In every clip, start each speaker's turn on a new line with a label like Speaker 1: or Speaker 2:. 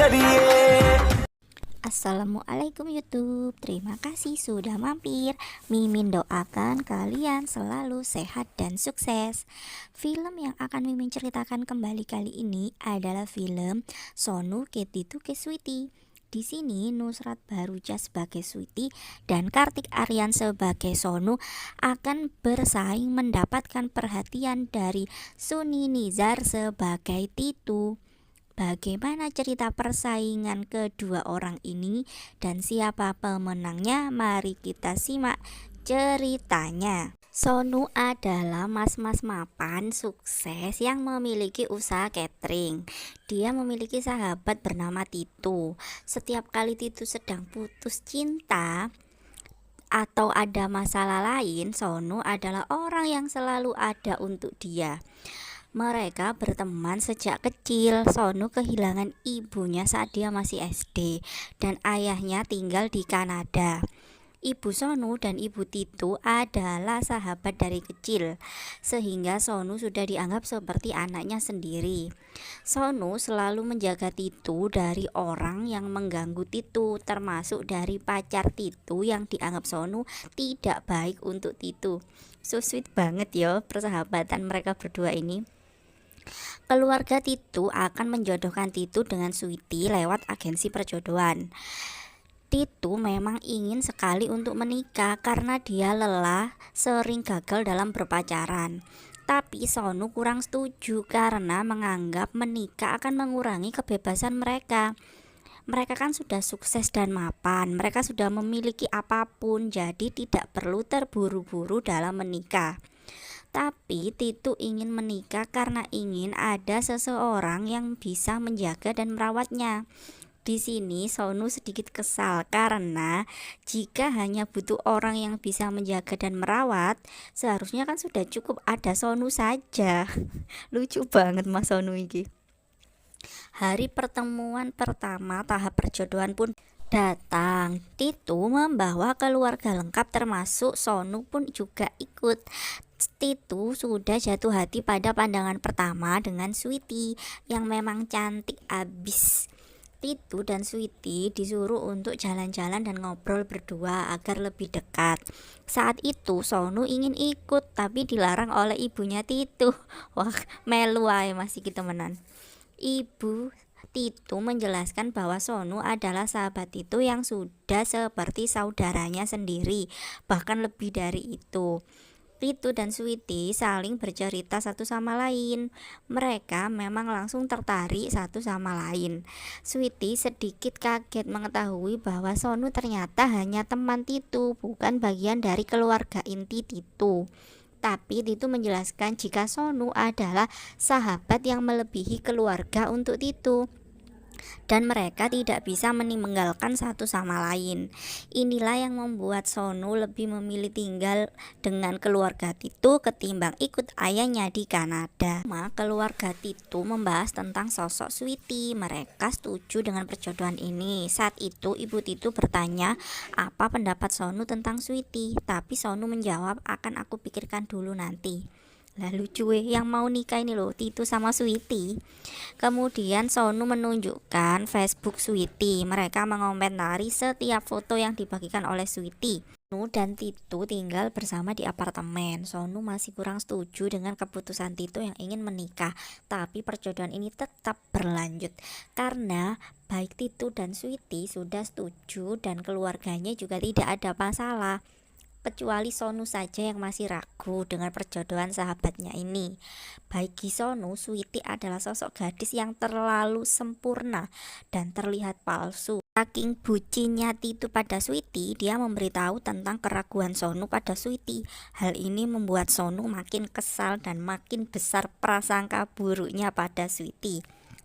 Speaker 1: करिए।
Speaker 2: Assalamualaikum YouTube, terima kasih sudah mampir. Mimin doakan kalian selalu sehat dan sukses. Film yang akan Mimin ceritakan kembali kali ini adalah film Sonu Ketitu ke Sweety. Di sini Nusrat Baruja sebagai Sweety dan Kartik Aryan sebagai Sonu akan bersaing mendapatkan perhatian dari Suni Nizar sebagai Titu. Bagaimana cerita persaingan kedua orang ini dan siapa pemenangnya? Mari kita simak ceritanya. Sonu adalah mas-mas mapan sukses yang memiliki usaha catering. Dia memiliki sahabat bernama Titu. Setiap kali Titu sedang putus cinta atau ada masalah lain, Sonu adalah orang yang selalu ada untuk dia. Mereka berteman sejak kecil. Sonu kehilangan ibunya saat dia masih SD dan ayahnya tinggal di Kanada. Ibu Sonu dan ibu Titu adalah sahabat dari kecil, sehingga Sonu sudah dianggap seperti anaknya sendiri. Sonu selalu menjaga Titu dari orang yang mengganggu Titu, termasuk dari pacar Titu yang dianggap Sonu tidak baik untuk Titu. So sweet banget ya persahabatan mereka berdua ini. Keluarga Titu akan menjodohkan Titu dengan Sweety lewat agensi perjodohan. Titu memang ingin sekali untuk menikah karena dia lelah sering gagal dalam berpacaran. Tapi Sonu kurang setuju karena menganggap menikah akan mengurangi kebebasan mereka. Mereka kan sudah sukses dan mapan, mereka sudah memiliki apapun, jadi tidak perlu terburu-buru dalam menikah. Tapi Titu ingin menikah karena ingin ada seseorang yang bisa menjaga dan merawatnya. Di sini Sonu sedikit kesal karena jika hanya butuh orang yang bisa menjaga dan merawat, seharusnya kan sudah cukup ada Sonu saja. Lucu banget Mas Sonu ini. Hari pertemuan pertama tahap perjodohan pun datang. Titu membawa keluarga lengkap termasuk Sonu pun juga ikut. Titu sudah jatuh hati pada pandangan pertama dengan Sweety yang memang cantik abis. Titu dan Sweety disuruh untuk jalan-jalan dan ngobrol berdua agar lebih dekat. Saat itu Sonu ingin ikut tapi dilarang oleh ibunya Titu. Wah, melu ae masih kita menan. Ibu Titu menjelaskan bahwa Sonu adalah sahabat Titu yang sudah seperti saudaranya sendiri, bahkan lebih dari itu. Titu dan Sweety saling bercerita satu sama lain. Mereka memang langsung tertarik satu sama lain. Sweety sedikit kaget mengetahui bahwa Sonu ternyata hanya teman Titu, bukan bagian dari keluarga inti Titu. Tapi Titu menjelaskan jika Sonu adalah sahabat yang melebihi keluarga untuk Titu dan mereka tidak bisa meninggalkan satu sama lain. Inilah yang membuat Sonu lebih memilih tinggal dengan keluarga Titu ketimbang ikut ayahnya di Kanada. Keluarga Titu membahas tentang sosok Sweety. Mereka setuju dengan perjodohan ini. Saat itu ibu Titu bertanya apa pendapat Sonu tentang Sweety, tapi Sonu menjawab akan aku pikirkan dulu nanti. Lalu cuy yang mau nikah ini loh Titu sama Sweety. Kemudian Sonu menunjukkan Facebook Sweety. Mereka mengomentari setiap foto yang dibagikan oleh Sweety. Sonu dan Titu tinggal bersama di apartemen. Sonu masih kurang setuju dengan keputusan Titu yang ingin menikah, tapi perjodohan ini tetap berlanjut karena baik Titu dan Sweety sudah setuju dan keluarganya juga tidak ada masalah. Kecuali Sonu saja yang masih ragu dengan perjodohan sahabatnya ini. Bagi Sonu, Sweety adalah sosok gadis yang terlalu sempurna dan terlihat palsu. Saking bucinnya Titu pada Sweety, dia memberitahu tentang keraguan Sonu pada Sweety. Hal ini membuat Sonu makin kesal dan makin besar prasangka buruknya pada Sweety.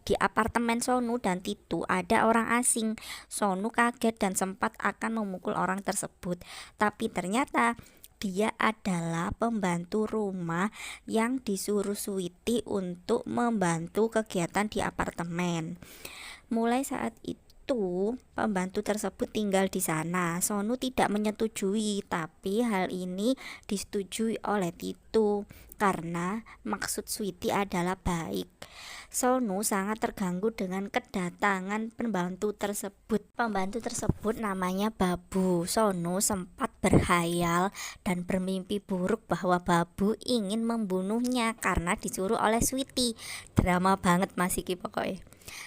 Speaker 2: Di apartemen Sonu dan Titu ada orang asing. Sonu kaget dan sempat akan memukul orang tersebut, tapi ternyata dia adalah pembantu rumah yang disuruh Sweety untuk membantu kegiatan di apartemen. Mulai saat itu pembantu tersebut tinggal di sana. Sonu tidak menyetujui, tapi hal ini disetujui oleh Titu karena maksud Sweety adalah baik. Sonu sangat terganggu dengan kedatangan pembantu tersebut. Pembantu tersebut namanya Babu. Sonu sempat berhayal dan bermimpi buruk bahwa Babu ingin membunuhnya karena disuruh oleh Sweety. Drama banget Mas iki pokoknya.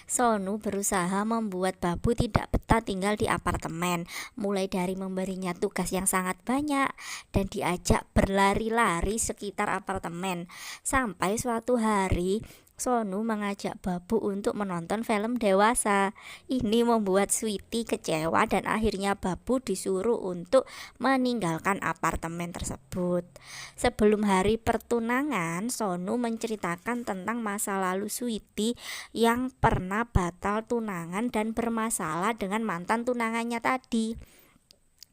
Speaker 2: Sonu berusaha membuat Babu tidak betah tinggal di apartemen, mulai dari memberinya tugas yang sangat banyak dan diajak berlari-lari sekitar apartemen. Sampai suatu hari Sonu mengajak Babu untuk menonton film dewasa. Ini membuat Sweety kecewa dan akhirnya Babu disuruh untuk meninggalkan apartemen tersebut. Sebelum hari pertunangan, Sonu menceritakan tentang masa lalu Sweety yang pernah batal tunangan dan bermasalah dengan mantan tunangannya tadi.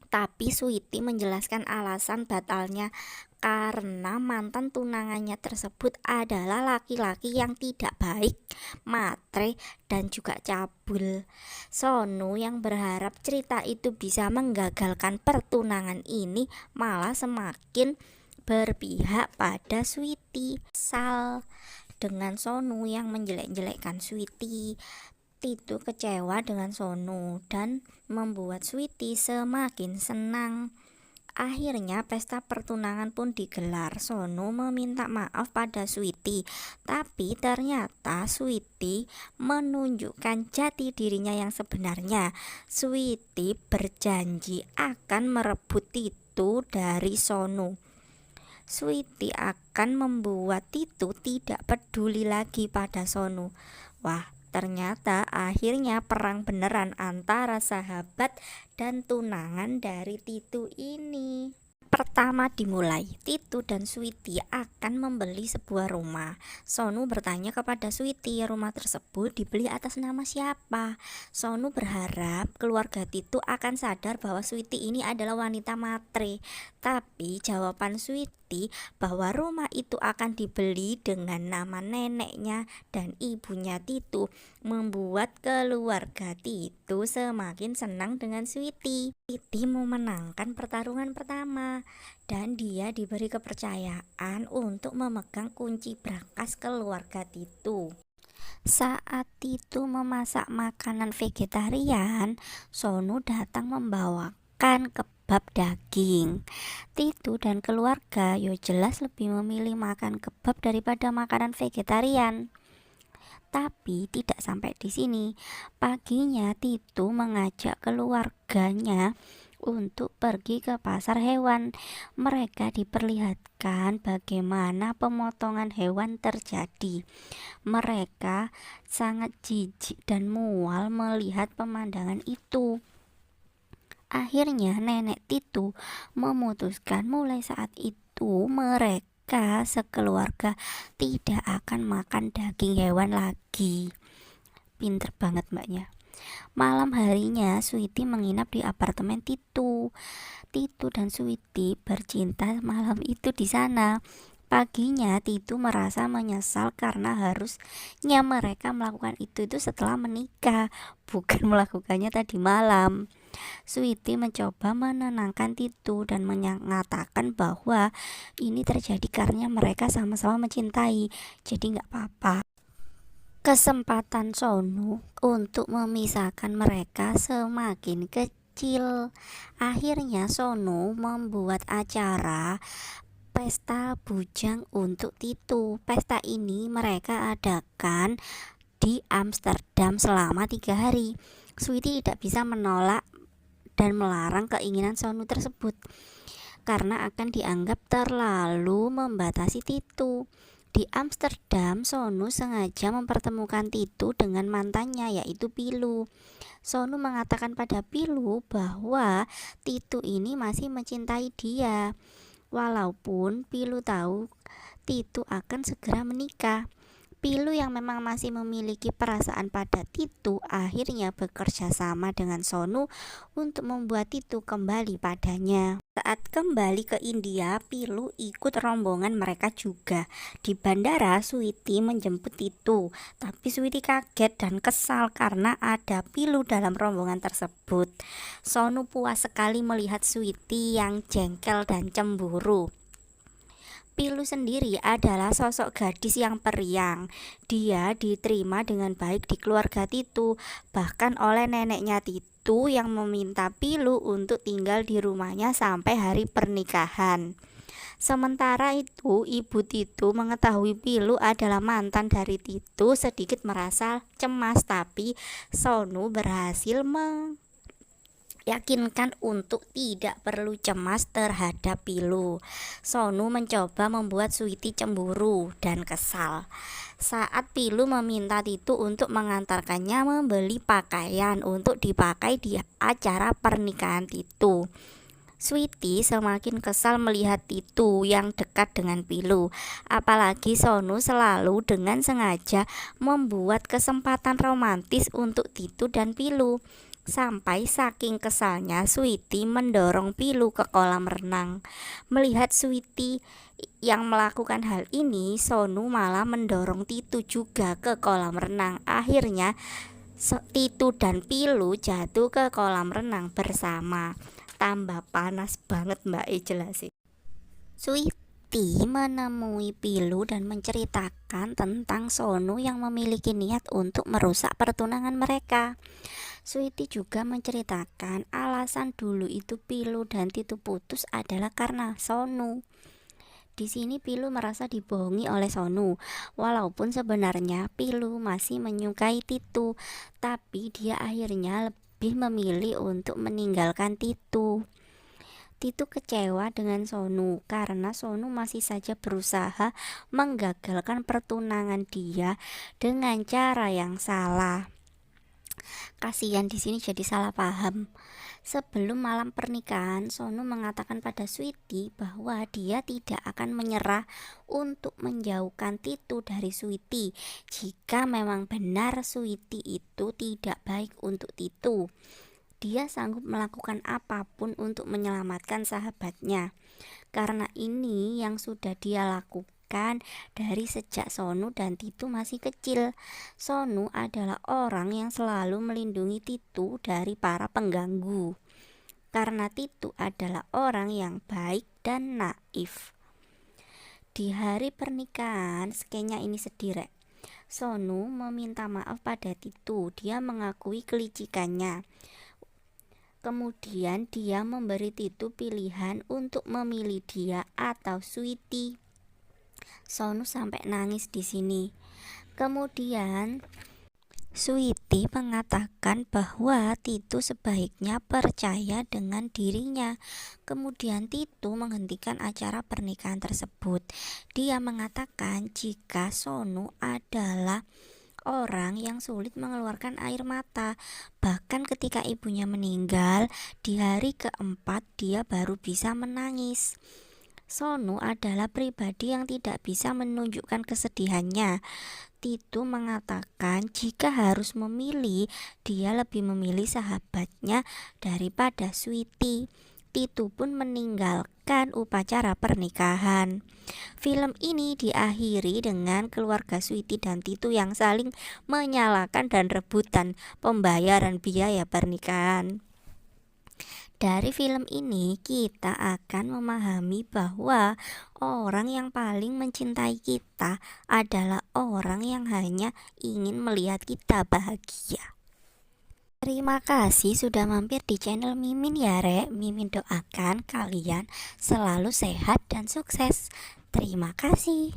Speaker 2: Tapi Sweety menjelaskan alasan batalnya karena mantan tunangannya tersebut adalah laki-laki yang tidak baik, matre, dan juga cabul. Sonu yang berharap cerita itu bisa menggagalkan pertunangan ini malah semakin berpihak pada Sweety. Sal dengan Sonu yang menjelek-jelekkan Sweety. Titu kecewa dengan Sonu dan membuat Sweety semakin senang. Akhirnya pesta pertunangan pun digelar. Sonu meminta maaf pada Sweety, tapi ternyata Sweety menunjukkan jati dirinya yang sebenarnya. Sweety berjanji akan merebut Titu dari Sonu. Sweety akan membuat Titu tidak peduli lagi pada Sonu. Wah, ternyata akhirnya perang beneran antara sahabat dan tunangan dari Titu ini. Pertama dimulai, Titu dan Sweety akan membeli sebuah rumah. Sonu bertanya kepada Sweety, rumah tersebut dibeli atas nama siapa? Sonu berharap keluarga Titu akan sadar bahwa Sweety ini adalah wanita matre. Tapi jawaban Sweety bahwa rumah itu akan dibeli dengan nama neneknya dan ibunya Titu membuat keluarga Titu semakin senang dengan Sweety. Sweety memenangkan pertarungan pertama dan dia diberi kepercayaan untuk memegang kunci brankas keluarga Titu. Saat Titu memasak makanan vegetarian, Sonu datang membawakan kebab daging. Titu dan keluarga jelas lebih memilih makan kebab daripada makanan vegetarian. Tapi tidak sampai di sini. Paginya Titu mengajak keluarganya untuk pergi ke pasar hewan. Mereka diperlihatkan bagaimana pemotongan hewan terjadi. Mereka sangat jijik dan mual melihat pemandangan itu. Akhirnya nenek Titu memutuskan mulai saat itu mereka sekeluarga tidak akan makan daging hewan lagi. Pinter banget mbaknya. Malam harinya Sweety menginap di apartemen Titu. Titu dan Sweety bercinta malam itu di sana. Paginya Titu merasa menyesal karena harusnya mereka melakukan itu setelah menikah, bukan melakukannya tadi malam. Sweety mencoba menenangkan Titu dan mengatakan bahwa ini terjadi karena mereka sama-sama mencintai, jadi nggak apa-apa. Kesempatan Sonu untuk memisahkan mereka semakin kecil. Akhirnya Sonu membuat acara pesta bujang untuk Titu. Pesta ini mereka adakan di Amsterdam selama 3 hari. Sweety tidak bisa menolak dan melarang keinginan Sonu tersebut karena akan dianggap terlalu membatasi Titu. Di Amsterdam, Sonu sengaja mempertemukan Titu dengan mantannya yaitu Pilu. Sonu mengatakan pada Pilu bahwa Titu ini masih mencintai dia. Walaupun Pilu tahu Titu akan segera menikah. Pilu yang memang masih memiliki perasaan pada Titu akhirnya bekerja sama dengan Sonu untuk membuat Titu kembali padanya. Saat kembali ke India, Pilu ikut rombongan mereka juga. Di bandara, Sweety menjemput Titu, tapi Sweety kaget dan kesal karena ada Pilu dalam rombongan tersebut. Sonu puas sekali melihat Sweety yang jengkel dan cemburu. Pilu sendiri adalah sosok gadis yang periang. Dia diterima dengan baik di keluarga Titu, bahkan oleh neneknya Titu yang meminta Pilu untuk tinggal di rumahnya sampai hari pernikahan. Sementara itu, ibu Titu mengetahui Pilu adalah mantan dari Titu, sedikit merasa cemas, tapi Sonu berhasil yakinkan untuk tidak perlu cemas terhadap Pilu. Sonu mencoba membuat Sweety cemburu dan kesal saat Pilu meminta Titu untuk mengantarkannya membeli pakaian untuk dipakai di acara pernikahan Titu. Sweety semakin kesal melihat Titu yang dekat dengan Pilu. Apalagi Sonu selalu dengan sengaja membuat kesempatan romantis untuk Titu dan Pilu. Sampai saking kesalnya Sweety mendorong Pilu ke kolam renang. Melihat Sweety yang melakukan hal ini, Sonu malah mendorong Titu juga ke kolam renang. Akhirnya Titu dan Pilu jatuh ke kolam renang bersama. Tambah panas banget Mbak jelasin. Sweety menemui Pilu dan menceritakan tentang Sonu yang memiliki niat untuk merusak pertunangan mereka. Sweety juga menceritakan alasan dulu itu Pilu dan Titu putus adalah karena Sonu. Di sini Pilu merasa dibohongi oleh Sonu, walaupun sebenarnya Pilu masih menyukai Titu, tapi dia akhirnya lebih memilih untuk meninggalkan Titu. Titu kecewa dengan Sonu karena Sonu masih saja berusaha menggagalkan pertunangan dia dengan cara yang salah. Kasihan di sini jadi salah paham. Sebelum malam pernikahan, Sonu mengatakan pada Sweety bahwa dia tidak akan menyerah untuk menjauhkan Titu dari Sweety jika memang benar Sweety itu tidak baik untuk Titu. Dia sanggup melakukan apapun untuk menyelamatkan sahabatnya. Karena ini yang sudah dia lakukan dari sejak Sonu dan Titu masih kecil. Sonu adalah orang yang selalu melindungi Titu dari para pengganggu. Karena Titu adalah orang yang baik dan naif. Di hari pernikahan, skenya ini sedih, Rek. Sonu meminta maaf pada Titu. Dia mengakui kelicikannya. Kemudian dia memberi Titu pilihan untuk memilih dia atau Sweety. Sonu sampai nangis di sini. Kemudian Sweety mengatakan bahwa Titu sebaiknya percaya dengan dirinya. Kemudian Titu menghentikan acara pernikahan tersebut. Dia mengatakan jika Sonu adalah orang yang sulit mengeluarkan air mata. Bahkan ketika ibunya meninggal, di hari keempat dia baru bisa menangis. Sonu adalah pribadi yang tidak bisa menunjukkan kesedihannya. Titu mengatakan jika harus memilih, dia lebih memilih sahabatnya daripada Sweety. Titu pun meninggalkan upacara pernikahan. Film ini diakhiri dengan keluarga Sweety dan Titu yang saling menyalahkan dan rebutan pembayaran biaya pernikahan. Dari film ini kita akan memahami bahwa orang yang paling mencintai kita adalah orang yang hanya ingin melihat kita bahagia. Terima kasih sudah mampir di channel Mimin ya Rek. Mimin doakan kalian selalu sehat dan sukses. Terima kasih.